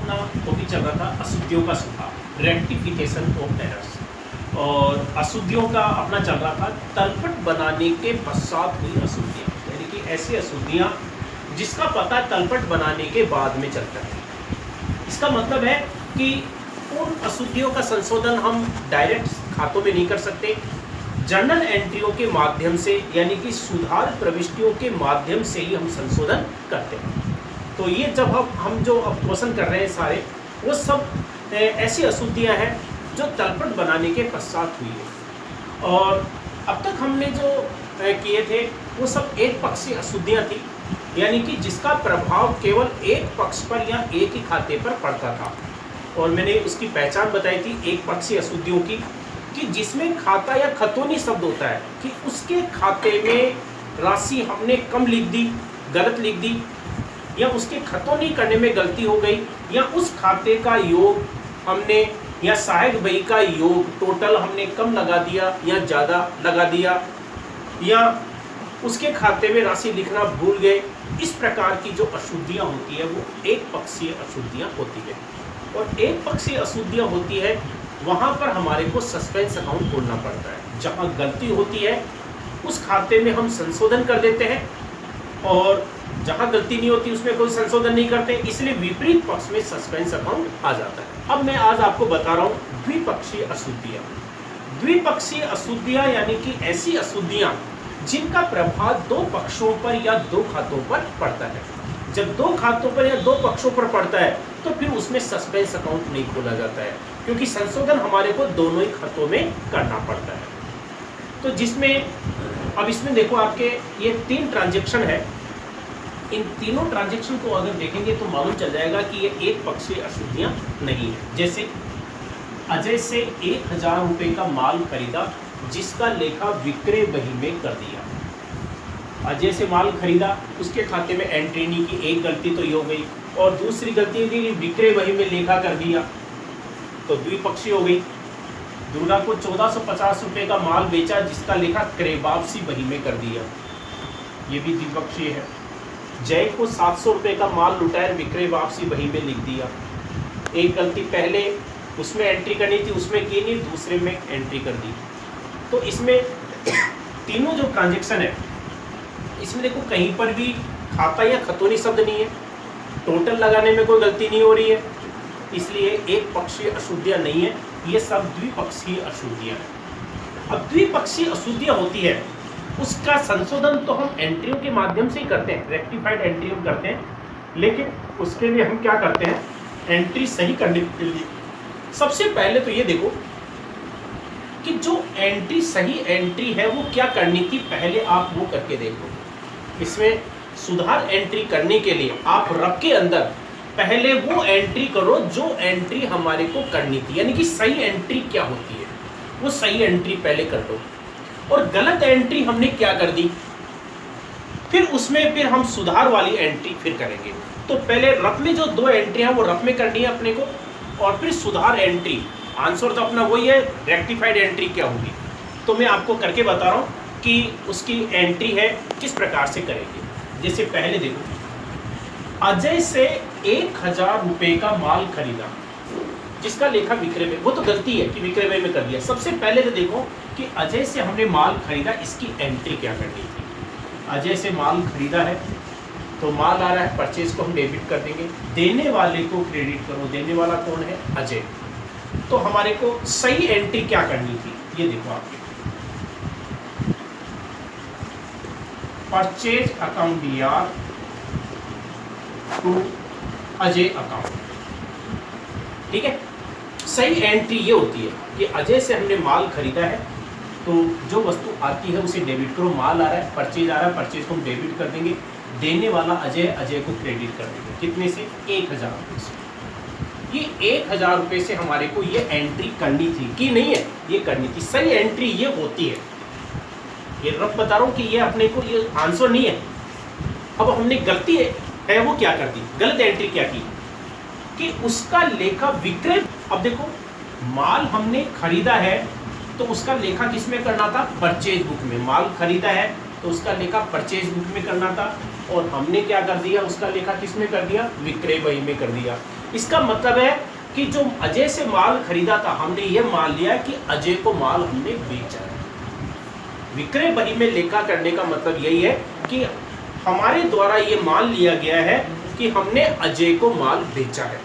अपना टॉपिक चल रहा था अशुद्धियों का सुधार, रेक्टिफिकेशन ऑफ एरर्स, और अशुद्धियों का अपना चल रहा था तलपट बनाने के पश्चात हुई अशुद्धियाँ, यानी कि ऐसी अशुद्धियाँ जिसका पता तलपट बनाने के बाद में चलता है। इसका मतलब है कि उन अशुद्धियों का संशोधन हम डायरेक्ट खातों में नहीं कर सकते, जर्नल एंट्रियों के माध्यम से, यानी कि सुधार प्रविष्टियों के माध्यम से ही हम संशोधन करते हैं। तो ये जब हम जो अब क्वेश्चन कर रहे हैं सारे, वो सब ऐसी अशुद्धियाँ हैं जो तलपट बनाने के पश्चात हुई है। और अब तक हमने जो किए थे वो सब एक पक्षीय अशुद्धियाँ थी, यानी कि जिसका प्रभाव केवल एक पक्ष पर या एक ही खाते पर पड़ता था। और मैंने उसकी पहचान बताई थी एक पक्षीय अशुद्धियों की, कि जिसमें खाता या खतौनी शब्द होता है कि उसके खाते में राशि हमने कम लिख दी, गलत लिख दी, या उसके खतौनी करने में गलती हो गई, या उस खाते का योग हमने या सहायक बही का योग टोटल हमने कम लगा दिया या ज़्यादा लगा दिया, या उसके खाते में राशि लिखना भूल गए। इस प्रकार की जो अशुद्धियाँ होती है वो एक पक्षीय अशुद्धियाँ होती है। और एक पक्षीय अशुद्धियाँ होती है वहाँ पर हमारे को सस्पेंस अकाउंट खोलना पड़ता है। जहाँ गलती होती है उस खाते में हम संशोधन कर देते हैं, और जहाँ गलती नहीं होती उसमें कोई संशोधन नहीं करते, इसलिए विपरीत पक्ष में सस्पेंस अकाउंट आ जाता है। अब मैं आज आपको बता रहा हूँ द्विपक्षीय अशुद्धियाँ। द्विपक्षीय अशुद्धियाँ यानी कि ऐसी अशुद्धियाँ जिनका प्रभाव दो पक्षों पर या दो खातों पर पड़ता है। जब दो खातों पर या दो पक्षों पर पड़ता है तो फिर उसमें सस्पेंस अकाउंट नहीं खोला जाता है, क्योंकि संशोधन हमारे को दोनों ही खातों में करना पड़ता है। तो जिसमें अब इसमें देखो आपके ये 3 ट्रांजैक्शन है, इन तीनों ट्रांजैक्शन को अगर देखेंगे तो मालूम चल जाएगा कि ये एक पक्षीय अशुद्धियाँ नहीं है। जैसे अजय से 1000 रुपये का माल खरीदा जिसका लेखा विक्रय बही में कर दिया। अजय से माल खरीदा, उसके खाते में एंट्री नहीं की, एक गलती तो ये हो गई, और दूसरी गलती ये कि विक्रय बही में लेखा कर दिया, तो द्विपक्षीय हो गई। दुर्गा को 1450 रुपये का माल बेचा जिसका लेखा क्रय वापसी बही में कर दिया, ये भी द्विपक्षीय है। जय को 700 रुपये का माल लुटाया, विक्रय वापसी बही में लिख दिया। एक गलती पहले उसमें एंट्री करनी थी, उसमें की नहीं, दूसरे में एंट्री कर दी। तो इसमें तीनों जो ट्रांजैक्शन है इसमें देखो कहीं पर भी खाता या खतौनी शब्द नहीं है, टोटल लगाने में कोई गलती नहीं हो रही है, इसलिए एक पक्षीय अशुद्धियाँ नहीं है, ये सब द्विपक्षीय अशुद्धियाँ हैं। अब द्विपक्षीय अशुद्धियाँ होती है उसका संशोधन तो हम एंट्रियों के माध्यम से ही करते हैं, रेक्टिफाइड एंट्री हम करते हैं, लेकिन उसके लिए हम क्या करते हैं, एंट्री सही करने के लिए सबसे पहले तो ये देखो कि जो एंट्री सही एंट्री है वो क्या करनी थी, पहले आप वो करके देखो। इसमें सुधार एंट्री करने के लिए आप रब के अंदर पहले वो एंट्री करो जो एंट्री हमारे को करनी थी, यानी कि सही एंट्री क्या होती है वो सही एंट्री पहले कर दो। और गलत एंट्री हमने क्या कर दी, फिर उसमें फिर हम सुधार वाली एंट्री फिर करेंगे। तो पहले रफ में जो 2 एंट्री है वो रफ में करनी है अपने को, और फिर सुधार एंट्री, आंसर तो अपना वही है, रेक्टिफाइड एंट्री क्या होगी। तो मैं आपको करके बता रहा हूँ कि उसकी एंट्री है किस प्रकार से करेंगे। जैसे पहले देखो अजय से 1000 रुपये का माल खरीदा जिसका लेखा विक्रय में, वो तो गलती है कि विक्रय में कर दिया। सबसे पहले तो देखो कि अजय से हमने माल खरीदा, इसकी एंट्री क्या करनी थी। अजय से माल खरीदा है तो माल आ रहा है, परचेज को हम डेबिट कर देंगे, देने वाले को क्रेडिट करो, देने वाला कौन है, अजय। तो हमारे को सही एंट्री क्या करनी थी, ये देखो आपके परचेज अकाउंट दिया टू अजय अकाउंट, ठीक है। सही एंट्री ये होती है कि अजय से हमने माल खरीदा है तो जो वस्तु आती है उसे डेबिट करो, माल आ रहा है, परचेज आ रहा है, परचेज को हम डेबिट कर देंगे, देने वाला अजय, अजय को क्रेडिट कर देंगे। कितने से, 1000 रुपये से। ये 1000 रुपये से हमारे को ये एंट्री करनी थी कि नहीं है, ये करनी थी। सही एंट्री ये होती है, ये रफ बता रहा हूँ कि ये अपने को ये आंसर नहीं है। अब हमने गलती है वो क्या कर दी, गलत एंट्री क्या की कि उसका लेखा विक्रय। अब देखो माल हमने खरीदा है तो उसका लेखा किस में करना था, परचेज बुक में। माल खरीदा है तो उसका लेखा परचेज बुक में करना था, और हमने क्या कर दिया, उसका लेखा किस में कर दिया, विक्रय बही में कर दिया। इसका मतलब है कि जो अजय से माल खरीदा था, हमने ये मान लिया कि अजय को माल हमने बेचा है। विक्रय बही में लेखा करने का मतलब यही है कि हमारे द्वारा ये मान लिया गया है कि हमने अजय को माल बेचा है,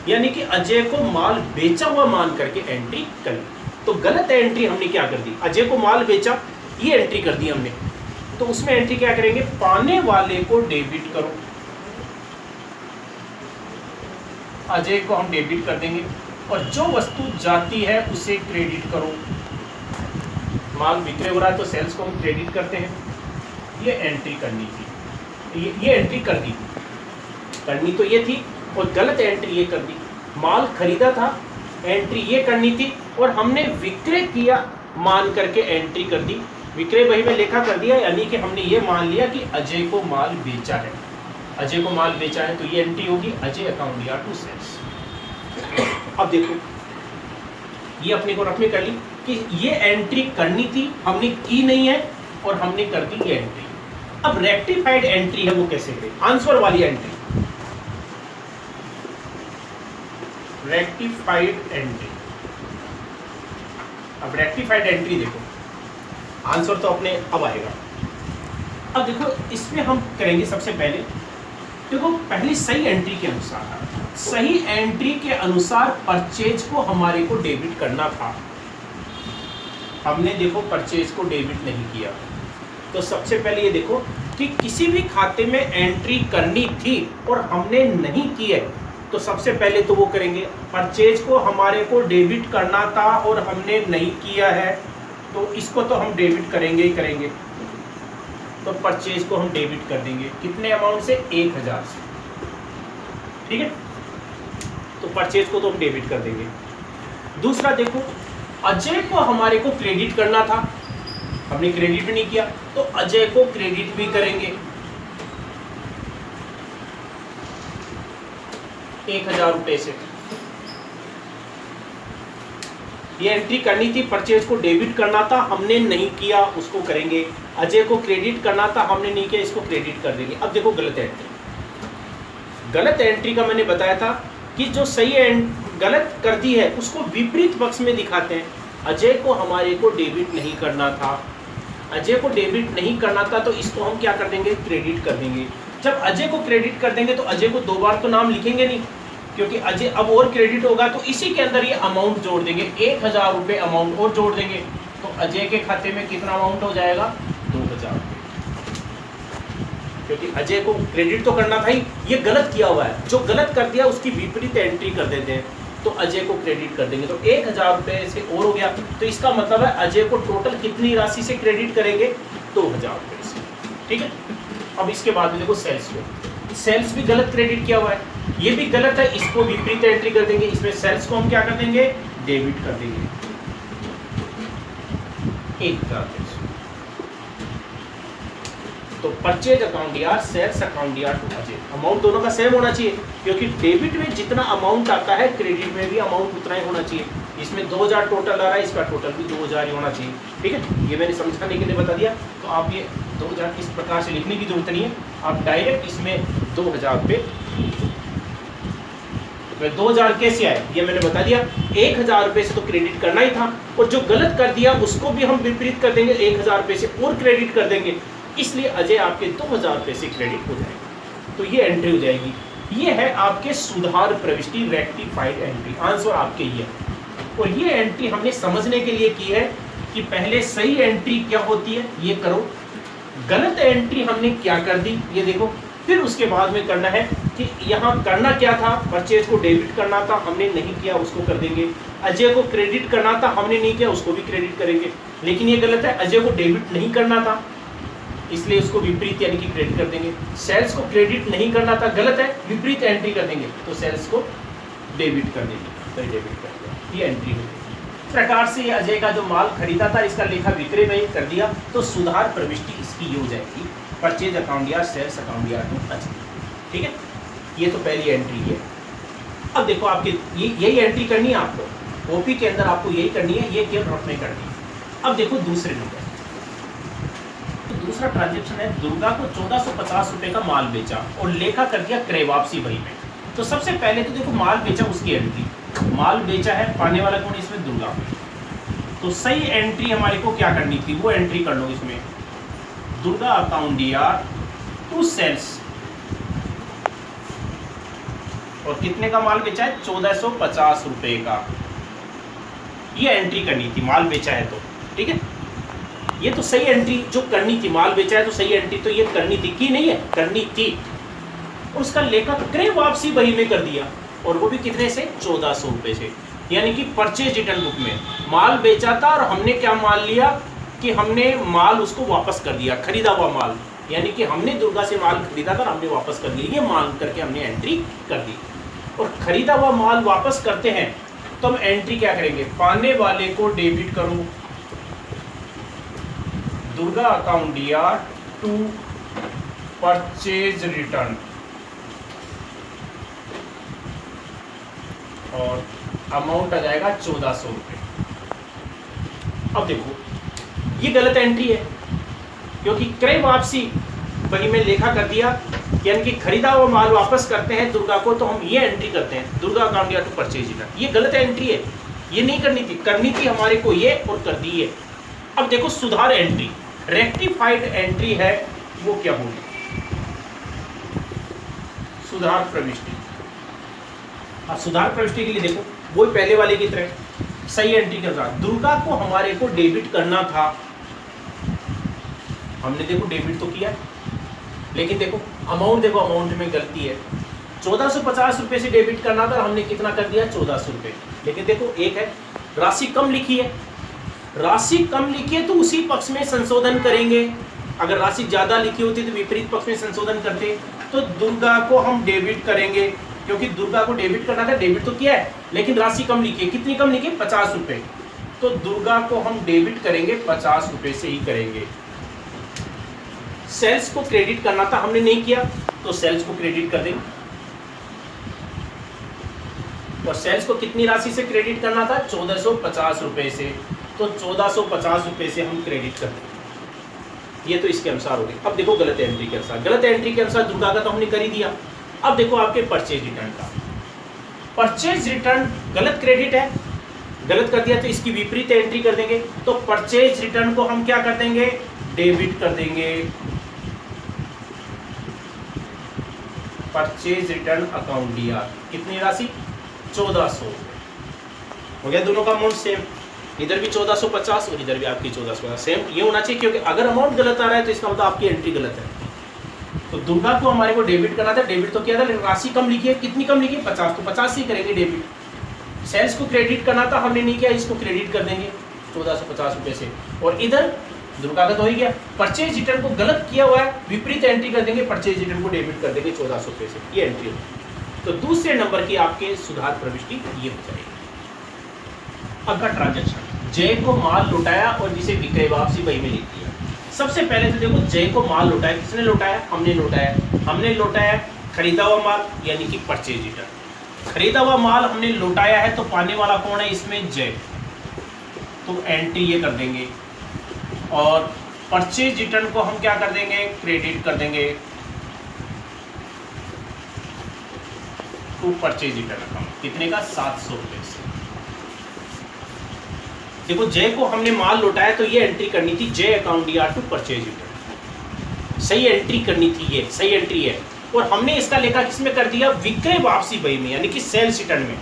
यानी कि अजय को माल बेचा हुआ मान करके एंट्री कर ली। तो गलत एंट्री हमने क्या कर दी, अजय को माल बेचा ये एंट्री कर दी हमने, तो उसमें एंट्री क्या करेंगे, पाने वाले को डेबिट करो, अजय को हम डेबिट कर देंगे, और जो वस्तु जाती है उसे क्रेडिट करो। माल विक्रय हो रहा है तो सेल्स को हम क्रेडिट करते हैं, ये एंट्री करनी थी, ये एंट्री कर दी, करनी तो ये थी और गलत एंट्री ये कर दी। माल खरीदा था, एंट्री ये करनी थी, और हमने विक्रय किया मान करके एंट्री कर दी, विक्रय बही में लेखा कर दिया, यानी कि हमने ये मान लिया कि अजय को माल बेचा है, अजय को माल बेचा है, तो ये एंट्री होगी अजय अकाउंट या टू सेल्स। अब देखो ये अपने को रख में कर ली कि ये एंट्री करनी थी, हमने की नहीं है और हमने कर दी ये एंट्री। अब रेक्टिफाइड एंट्री है वो कैसे करें, आंसर वाली एंट्री, रेक्टिफाइड एंट्री। अब रेक्टिफाइड एंट्री देखो, आंसर तो अपने अब आएगा। अब देखो इसमें हम करेंगे सबसे पहले, देखो पहली सही एंट्री के अनुसार, सही एंट्री के अनुसार परचेज को हमारे को डेबिट करना था, हमने देखो परचेज को डेबिट नहीं किया। तो सबसे पहले ये देखो कि किसी भी खाते में एंट्री करनी थी और हमने नहीं की है, तो सबसे पहले तो वो करेंगे, परचेज को हमारे को डेबिट करना था और हमने नहीं किया है, तो इसको तो हम डेबिट करेंगे ही करेंगे। तो परचेज को हम डेबिट कर देंगे, कितने अमाउंट से, 1000 से, ठीक है। तो परचेज को तो हम डेबिट कर देंगे। दूसरा देखो, अजय को हमारे को क्रेडिट करना था, हमने क्रेडिट भी नहीं किया, तो अजय को क्रेडिट भी करेंगे 1000 रुपए से। ये एंट्री करनी थी, परचेज को डेबिट करना था, हमने नहीं किया, उसको करेंगे। अजय को क्रेडिट करना था, हमने नहीं किया, इसको क्रेडिट कर देंगे। अब देखो गलत एंट्री, गलत एंट्री का मैंने बताया था कि जो सही गलत कर दी है उसको विपरीत पक्ष में दिखाते हैं। अजय को हमारे को डेबिट नहीं करना था, अजय को डेबिट नहीं करना था, तो इसको हम क्या कर देंगे, क्रेडिट कर देंगे। जब अजय को क्रेडिट कर देंगे तो अजय को 2 बार तो नाम लिखेंगे नहीं, क्योंकि अजय अब और क्रेडिट होगा, तो इसी के अंदर ये अमाउंट जोड़ देंगे, 1000 रुपये अमाउंट और जोड़ देंगे, तो अजय के खाते में कितना अमाउंट हो जाएगा, 2000 रुपये। क्योंकि अजय को क्रेडिट तो करना था ही, ये गलत किया हुआ है, जो गलत कर दिया उसकी विपरीत एंट्री कर देते हैं, तो अजय को क्रेडिट कर देंगे, तो 1000 रुपये से और हो गया। तो इसका मतलब है अजय को टोटल कितनी राशि से क्रेडिट करेंगे, 2000 रुपये से, ठीक है। अब इसके बाद में देखो सेल्स को, सेल्स भी गलत क्रेडिट किया हुआ है, ये भी गलत है, इसको विपरीत एंट्री कर देंगे, इसमें सेल्स को हम क्या कर देंगे, डेबिट कर देंगे 1000 रुपये। तो परचेज अकाउंट या सेल्स अकाउंट या टू अजय, अमाउंट दोनों का सेम होना चाहिए, क्योंकि डेबिट में जितना अमाउंट आता है क्रेडिट में भी अमाउंट उतना ही होना चाहिए। इसमें 2000 टोटल आ रहा है, इसका टोटल भी 2000 ही होना चाहिए, ठीक है। ये मैंने समझाने के लिए बता दिया। तो आप ये 2000 इस प्रकार से लिखने की जरूरत नहीं है, आप डायरेक्ट इसमें 2000 रुपये, 2000 कैसे आए ये मैंने बता दिया। 1000 रुपये से तो क्रेडिट करना ही था, और जो गलत कर दिया उसको भी हम विपरीत कर देंगे, 1000 रुपये से और क्रेडिट कर देंगे, इसलिए अजय आपके 2000 रुपये से क्रेडिट हो जाएगा। तो ये एंट्री हो जाएगी। ये है आपके सुधार प्रविष्टि, रेक्टिफाइड एंट्री, आंसर आपके ये। और ये एंट्री हमने समझने के लिए की है कि पहले सही एंट्री क्या होती है ये करो, गलत एंट्री हमने क्या कर दी ये देखो, फिर उसके बाद में करना है कि यहाँ करना क्या था, परचेज को डेबिट करना था, हमने नहीं किया, उसको कर देंगे। अजय को क्रेडिट करना था, हमने नहीं किया, उसको भी क्रेडिट करेंगे। लेकिन ये गलत है, अजय को डेबिट नहीं करना था, इसलिए उसको विपरीत यानी कि क्रेडिट कर देंगे। सेल्स को क्रेडिट नहीं करना था, गलत है, विपरीत एंट्री कर देंगे, तो सेल्स को डेबिट कर देंगे, तो डेबिट कर देंगे, ये एंट्री होगी। इस प्रकार से अजय का जो माल खरीदा था इसका लेखा विक्रय में कर दिया, तो सुधार प्रविष्टि इसकी ये हो जाएगी, परचेज अकाउंट या सेल्स अकाउंट या टू अजय, ठीक है। ये तो पहली एंट्री है। अब देखो आपके यही एंट्री करनी है आपको, ओपी के अंदर आपको यही करनी है, ये केवल रफ में करनी है। अब देखो दूसरे नंबर, दूसरा ट्रांजेक्शन है, दुर्गा को 1450 रुपए का माल बेचा और लेखा कर दिया क्रय वापसी बही में। तो सबसे पहले तो देखो माल बेचा उसकी एंट्री, माल बेचा है, पाने वाला कौन इसमें? दुर्गा। तो सही एंट्री हमारे को क्या करनी थी, वो एंट्री कर लो इसमें, Durga account DR to sales. और कितने का माल बेचा है? 1450 रुपए का। ये एंट्री करनी थी, माल बेचा है तो, ठीक है। ये तो सही एंट्री जो करनी थी, माल बेचा है तो सही एंट्री तो ये करनी थी, की नहीं है, करनी थी। उसका लेखा क्रय वापसी बही में कर दिया, और वो भी कितने से? 1400 रुपए से। यानी कि परचेज रिटर्न बुक में माल बेचा था और हमने क्या मान लिया कि हमने माल उसको वापस कर दिया, खरीदा हुआ माल, यानी कि हमने दुर्गा से माल खरीदा था, हमने वापस कर दिया, ये मान करके हमने एंट्री कर दी। और खरीदा हुआ माल वापस करते हैं तो हम एंट्री क्या करेंगे? पाने वाले को डेबिट करो, Durga account DR to purchase return, और अमाउंट आ जाएगा 1400 रुपये। अब देखो ये गलत एंट्री है, क्योंकि क्रय वापसी बही में लेखा कर दिया, यानी कि खरीदा हुआ माल वापस करते हैं दुर्गा को, तो हम ये एंट्री करते हैं, दुर्गा अकाउंट या टू परचेज रिटर्न। ये गलत एंट्री है, ये नहीं करनी थी, करनी थी हमारे को ये, और कर दी है। अब देखो सुधार एंट्री, रेक्टिफाइड एंट्री है, वो क्या होगी? सुधार प्रविष्टि। अब सुधार प्रविष्टि के लिए देखो वही पहले वाले की तरह सही एंट्री कर रहा, दुर्गा को हमारे को डेबिट करना था, हमने देखो डेबिट तो किया, लेकिन देखो अमाउंट, देखो अमाउंट में गलती है, 1450 रुपए से डेबिट करना था, हमने कितना कर दिया? 1400 रुपए। लेकिन देखो एक है राशि कम लिखी है, राशि कम लिखी है तो उसी पक्ष में संशोधन करेंगे, अगर राशि ज्यादा लिखी होती तो विपरीत पक्ष में संशोधन करते। तो दुर्गा को हम डेबिट करेंगे, क्योंकि दुर्गा को डेबिट करना था, डेबिट तो किया है, लेकिन राशि कम लिखी है, कितनी कम लिखी है? 50 रुपए। तो दुर्गा को हम डेबिट करेंगे 50 रुपए से ही करेंगे। सेल्स को क्रेडिट करना था, हमने नहीं किया, तो सेल्स को क्रेडिट कर देंगे। और सेल्स को कितनी राशि से क्रेडिट करना था? 1450 रुपए से, तो 1450 रुपए से हम क्रेडिट कर देंगे। ये तो इसके अनुसार हो गया। अब देखो गलत एंट्री के अनुसार, गलत एंट्री के अनुसार दुर्गा का तो हमने कर ही दिया। अब देखो आपके परचेज रिटर्न का, परचेज रिटर्न गलत क्रेडिट है, गलत कर दिया तो इसकी विपरीत एंट्री कर देंगे। तो परचेज रिटर्न को हम क्या कर देंगे? डेबिट कर देंगे। परचेज रिटर्न अकाउंट डीआर, कितनी राशि? 1400 हो गया। दोनों का अमाउंट सेम, इधर भी 1450 और इधर भी आपकी 1450 सेम ये होना चाहिए, क्योंकि अगर अमाउंट गलत आ रहा है तो इसका मतलब आपकी एंट्री गलत है। तो दुर्गा को हमारे को डेबिट करना था, डेबिट तो किया था, लेकिन राशि कम लिखी है, कितनी कम लिखी है? 50, तो 50 से ही करेंगे डेबिट। सेल्स को क्रेडिट करना था, हमने नहीं किया, इसको क्रेडिट कर देंगे 1450 रुपये से। और इधर दुर्गा का तो हो ही गया। परचेज रिटर्न को गलत किया हुआ है, विपरीत एंट्री कर देंगे, परचेज रिटर्न को डेबिट कर देंगे 1400 रुपये से, ये एंट्री होगी। तो दूसरे नंबर की आपके सुधार प्रविष्टि ये हो जाएगी। अगला ट्रांजेक्शन, जय को माल लौटाया और जिसे विक्रय वापसी बही में लिख दिया। सबसे पहले तो देखो जय को माल लौटाया, किसने लौटाया? हमने लौटाया। हमने लौटाया खरीदा हुआ माल, यानी कि परचेज रिटर्न। खरीदा हुआ माल हमने लौटाया है, तो पाने वाला कौन है इसमें? जय। तो एंट्री ये कर देंगे। और परचेज रिटर्न को हम क्या कर देंगे? क्रेडिट कर देंगे टू परचेज रिटर्न अकाउंट, कितने का? 700 रुपये से। देखो जय को हमने माल लौटाया तो ये एंट्री करनी थी, Jay account DR to purchase return, सही एंट्री करनी थी, ये सही एंट्री है। और हमने इसका लेखा किसमें कर दिया? विक्रय वापसी बही में, यानी कि सेल्स रिटर्न में।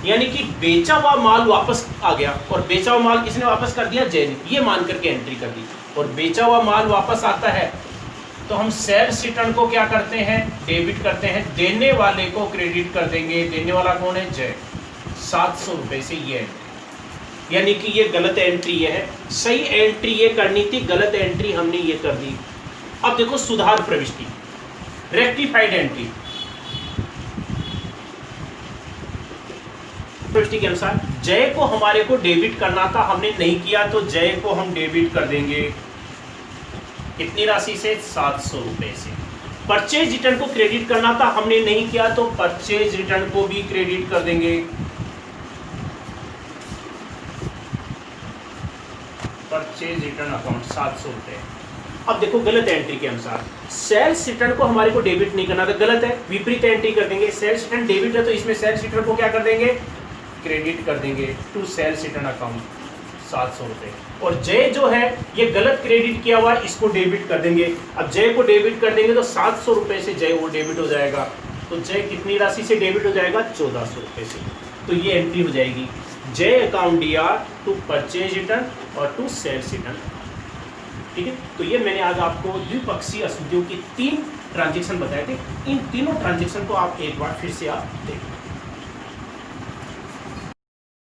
यानी कि बेचा हुआ माल वापस आ गया, और बेचा हुआ माल किसने वापस कर दिया? जय ने, ये मान करके एंट्री कर दी। और बेचा हुआ माल वापस आता है तो हम सेल्स रिटर्न को क्या करते हैं? डेबिट करते हैं, देने वाले को क्रेडिट कर देंगे। देने वाला कौन है? जय। 700 रुपये से ये एंट्री, यानी कि ये गलत एंट्री है, सही एंट्री ये करनी थी, गलत एंट्री हमने ये कर दी। अब देखो सुधार प्रविष्टि, रेक्टिफाइड एंट्री। प्रविष्टि के अनुसार जय को हमारे को डेबिट करना था, हमने नहीं किया, तो जय को हम डेबिट कर देंगे। कितनी राशि से? 700 रुपये से। परचेज रिटर्न को क्रेडिट करना था, हमने नहीं किया, तो परचेज रिटर्न को भी क्रेडिट कर देंगे। परचेज रिटर्न अकाउंट 700 रुपये। अब देखो गलत एंट्री के अनुसार सेल्स रिटर्न को हमारे को डेबिट नहीं करना था, गलत है, विपरीत एंट्री कर देंगे। सेल्स रिटर्न डेबिट है तो इसमें सेल्स रिटर्न को क्या कर देंगे, क्रेडिट कर देंगे टू सेल्स रिटर्न अकाउंट 700 रुपये। और जय जो है ये गलत क्रेडिट किया हुआ है, इसको डेबिट कर देंगे। अब जय को डेबिट कर देंगे तो 700 रुपये से जय वो डेबिट हो जाएगा। तो जय कितनी राशि से डेबिट हो जाएगा, 1400 रुपये से। तो ये एंट्री हो जाएगी Jay account DR to purchase return और टू सेल्स रिटर्न। ठीक है, तो ये मैंने आज आपको द्विपक्षीय अशुद्धियों की 3 ट्रांजेक्शन बताए थे। इन तीनों ट्रांजेक्शन को आप एक बार फिर से आप देखें।